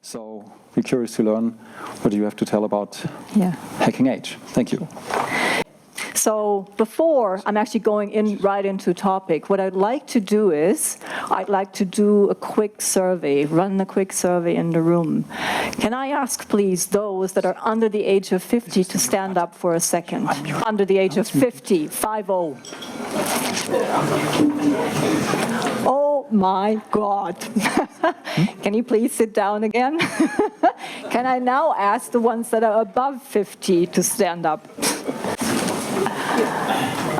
So we're curious to learn what you have to tell about Hacking Age. Thank you. So before I'm actually going right into topic, what I'd like to do is I'd like to do a quick survey, run a quick survey in the room. Can I ask, please, those that are under the age of 50 to stand up for a second? Under the age of 50, 50. Oh my God. Can you please sit down again? Can I now ask the ones that are above 50 to stand up?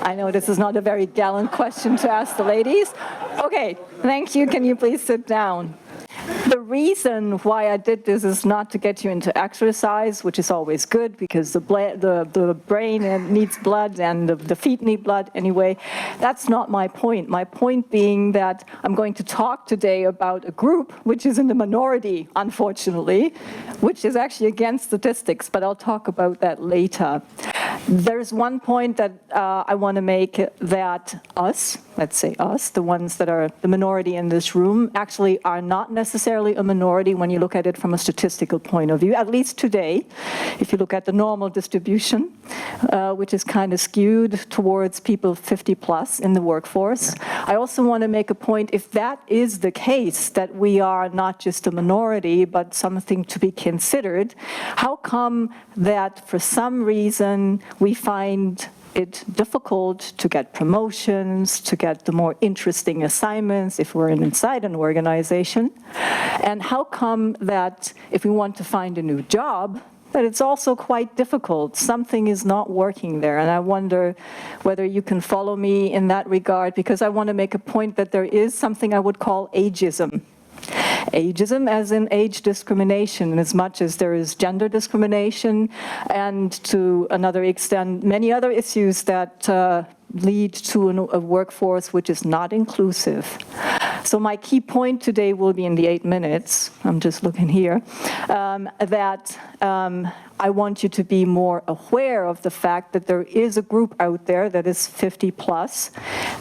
I know this is not a very gallant question to ask the ladies. Okay, thank you. Can you please sit down? The reason why I did this is not to get you into exercise, which is always good because the brain needs blood and the feet need blood anyway. That's not my point. My point being that I'm going to talk today about a group which is in the minority, unfortunately, which is actually against statistics, but I'll talk about that later. There's one point that I want to make, that us, let's say us, the ones that are the minority in this room, actually are not necessarily a minority when you look at it from a statistical point of view, at least today. If you look at the normal distribution, which is kind of skewed towards people 50 plus in the workforce. I also want to make a point, if that is the case, that we are not just a minority, but something to be considered, how come that for some reason we find it difficult to get promotions, to get the more interesting assignments if we're inside an organization? And how come that if we want to find a new job, that it's also quite difficult? Something is not working there. And I wonder whether you can follow me in that regard, because I want to make a point that there is something I would call ageism. Ageism as in age discrimination, as much as there is gender discrimination, and to another extent, many other issues that lead to a workforce which is not inclusive. So my key point today will be in the 8 minutes, I'm just looking here, that I want you to be more aware of the fact that there is a group out there that is 50 plus,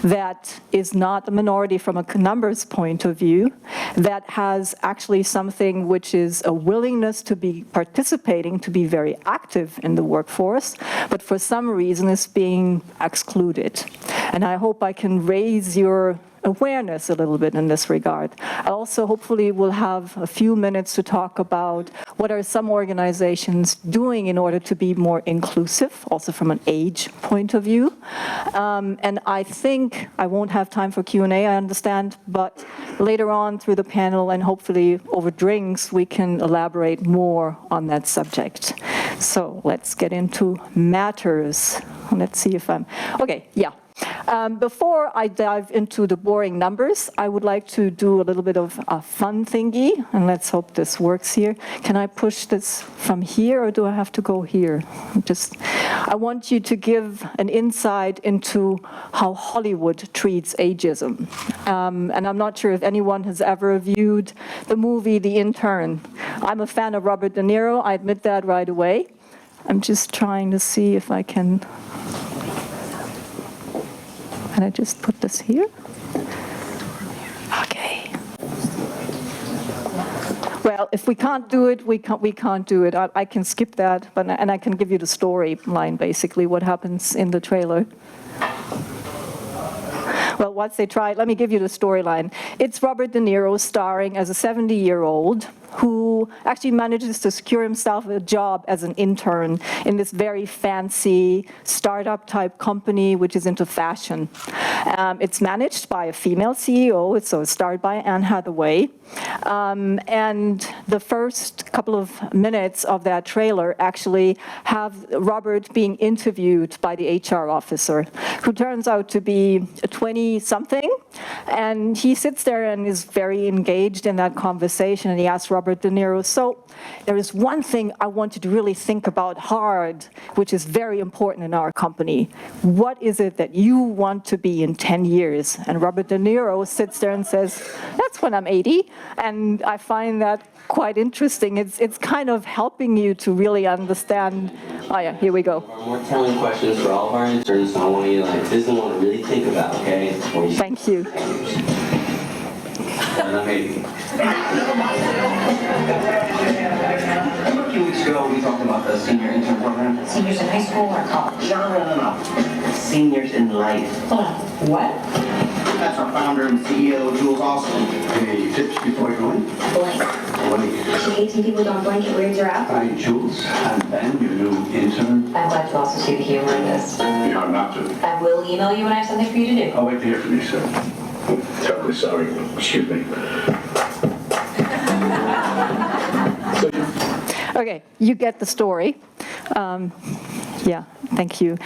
that is not a minority from a numbers point of view, that has actually something which is a willingness to be participating, to be very active in the workforce, but for some reason is being excluded. And I hope I can raise your awareness a little bit in this regard. I also hopefully will have a few minutes to talk about what are some organizations doing in order to be more inclusive, also from an age point of view. And I think I won't have time for Q&A, I understand, but later on through the panel and hopefully over drinks, we can elaborate more on that subject. So let's get into matters. Let's see if I'm, okay, yeah. Before I dive into the boring numbers, I would like to do a little bit of a fun thingy, and let's hope this works here. Can I push this from here, or do I have to go here? I want you to give an insight into how Hollywood treats ageism. And I'm not sure if anyone has ever viewed the movie The Intern. I'm a fan of Robert De Niro, I admit that right away. I'm just trying to see if I can... Can I just put this here? Okay. Well, if we can't do it, we can't do it. I can skip that, and I can give you the storyline, basically, what happens in the trailer. Well, once they try it, let me give you the storyline. It's Robert De Niro starring as a 70-year-old who actually manages to secure himself a job as an intern in this very fancy startup-type company which is into fashion. It's managed by a female CEO, so it's started by Anne Hathaway. And the first couple of minutes of that trailer actually have Robert being interviewed by the HR officer, who turns out to be a 20-something, and he sits there and is very engaged in that conversation, and he asks Robert De Niro, so there is one thing I want you to really think about hard, which is very important in our company. What is it that you want to be in 10 years? And Robert De Niro sits there and says, that's when I'm 80. And I find that quite interesting. It's kind of helping you to really understand. Oh yeah, here we go. More telling questions for all of our interns, so I want you this is one to really think about, okay? Thank you. and then maybe. A few weeks ago, we talked about the senior intern program. Seniors in high school or college? No. Seniors in life. Hold on. What? That's our founder and CEO, Jules Austin. Any tips before I go in? Blank. Actually, 18 people don't blink, it weirds her out. Hi, Jules. I'm Ben, your new intern. I'm glad you also see the humor in this. You are not to. I will email you when I have something for you to do. I'll wait to hear from you, sir. Terribly sorry. Excuse me. Okay, you get the story. Yeah, thank you.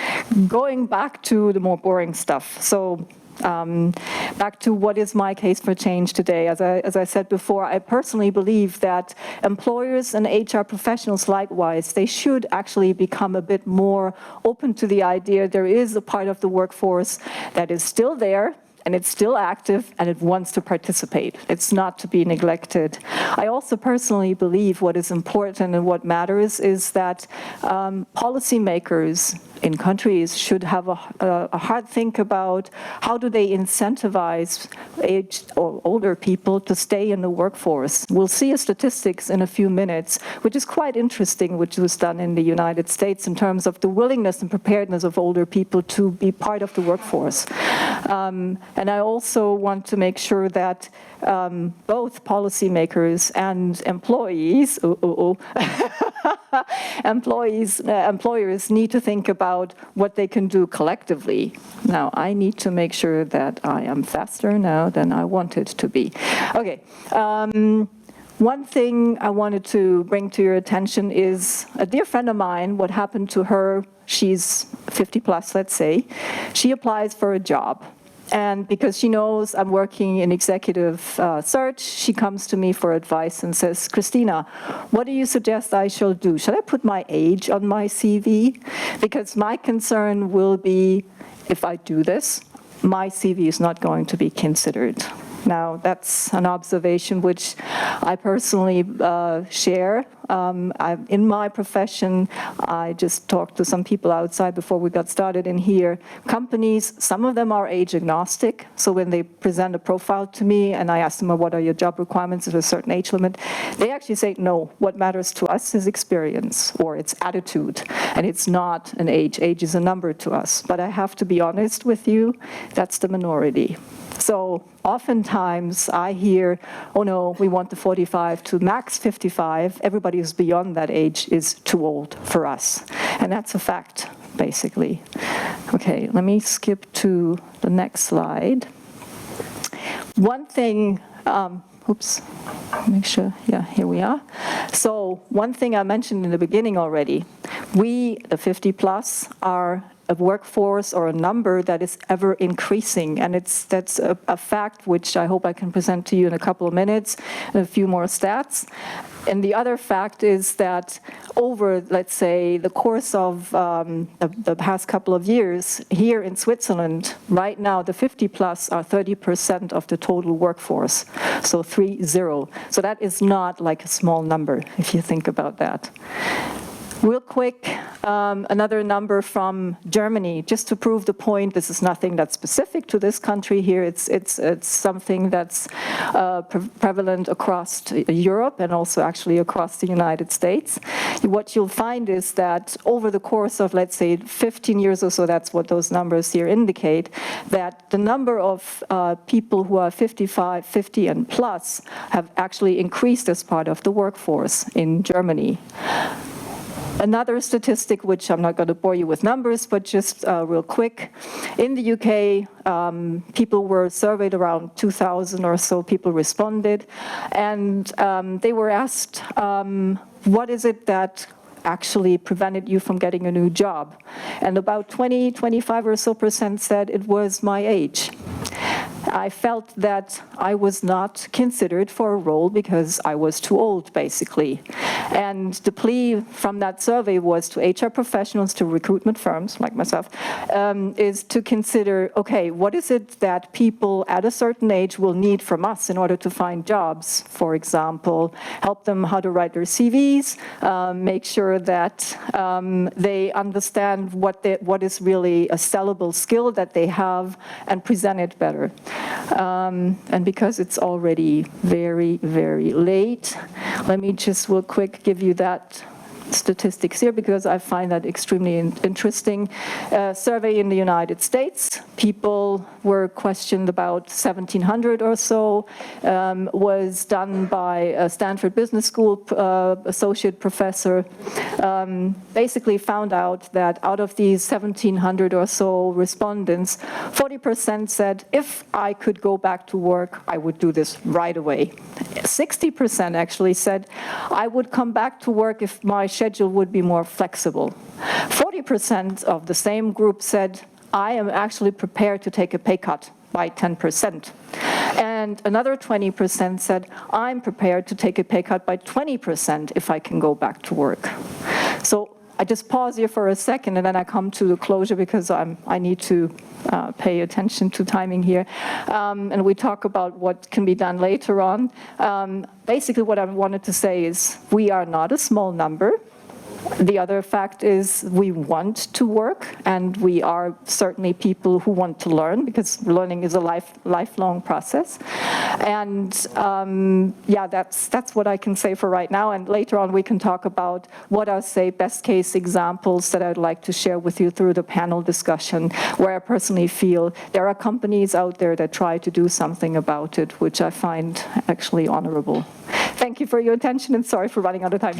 Going back to the more boring stuff. So back to what is my case for change today. As I said before, I personally believe that employers and HR professionals likewise, they should actually become a bit more open to the idea there is a part of the workforce that is still there, and it's still active, and it wants to participate. It's not to be neglected. I also personally believe what is important and what matters is that policymakers in countries should have a hard think about how do they incentivize aged or older people to stay in the workforce. We'll see a statistics in a few minutes, which is quite interesting, which was done in the United States in terms of the willingness and preparedness of older people to be part of the workforce. And I also want to make sure that both policymakers and employees, employers need to think about what they can do collectively. Now, I need to make sure that I am faster now than I wanted to be. Okay. One thing I wanted to bring to your attention is a dear friend of mine, what happened to her, she's 50 plus, let's say. She applies for a job. And because she knows I'm working in executive search, she comes to me for advice and says, Christina, what do you suggest I shall do? Should I put my age on my CV? Because my concern will be, if I do this, my CV is not going to be considered. Now, that's an observation which I personally share. In my profession, I just talked to some people outside before we got started in here. Companies, some of them are age agnostic. So when they present a profile to me and I ask them, what are your job requirements at a certain age limit, they actually say, no, what matters to us is experience or it's attitude. And it's not an age. Age is a number to us. But I have to be honest with you, that's the minority. So oftentimes I hear, oh no, we want the 45 to max 55. Everybody who's beyond that age is too old for us. And that's a fact, basically. Okay, let me skip to the next slide. One thing, oops, make sure, yeah, here we are. So one thing I mentioned in the beginning already, we, the 50 plus, are a workforce or a number that is ever increasing. And that's a fact which I hope I can present to you in a couple of minutes, and a few more stats. And the other fact is that over, let's say, the course of the past couple of years, here in Switzerland, right now, the 50 plus are 30% of the total workforce. So 30. So that is not like a small number, if you think about that. Real quick, another number from Germany, just to prove the point. This is nothing that's specific to this country here. It's something that's prevalent across Europe and also actually across the United States. What you'll find is that over the course of, let's say, 15 years or so, that's what those numbers here indicate, that the number of people who are 55, 50 and plus have actually increased as part of the workforce in Germany. Another statistic, which I'm not going to bore you with numbers, but just real quick. In the UK, people were surveyed, around 2,000 or so people responded, and they were asked, what is it that actually prevented you from getting a new job? And about 25% or so said it was my age. I felt that I was not considered for a role because I was too old, basically. And the plea from that survey was to HR professionals, to recruitment firms like myself, is to consider, okay, what is it that people at a certain age will need from us in order to find jobs? For example, help them how to write their CVs, make sure that they understand what is really a sellable skill that they have, and present it better. And because it's already very, very late, let me just real quick give you that statistics here because I find that extremely interesting. Survey in the United States, people were questioned, about 1,700 or so, was done by a Stanford Business School associate professor. Basically found out that out of these 1,700 or so respondents, 40% said, if I could go back to work, I would do this right away. 60% actually said, I would come back to work if my schedule would be more flexible. 40% of the same group said, I am actually prepared to take a pay cut by 10%. And another 20% said, I'm prepared to take a pay cut by 20% if I can go back to work. So I just pause here for a second and then I come to the closure because I need to pay attention to timing here. And we talk about what can be done later on. Basically what I wanted to say is we are not a small number. The other fact is we want to work, and we are certainly people who want to learn because learning is a lifelong process. And yeah, that's what I can say for right now. And later on we can talk about what are, say, best case examples that I'd like to share with you through the panel discussion, where I personally feel there are companies out there that try to do something about it, which I find actually honorable. Thank you for your attention and sorry for running out of time.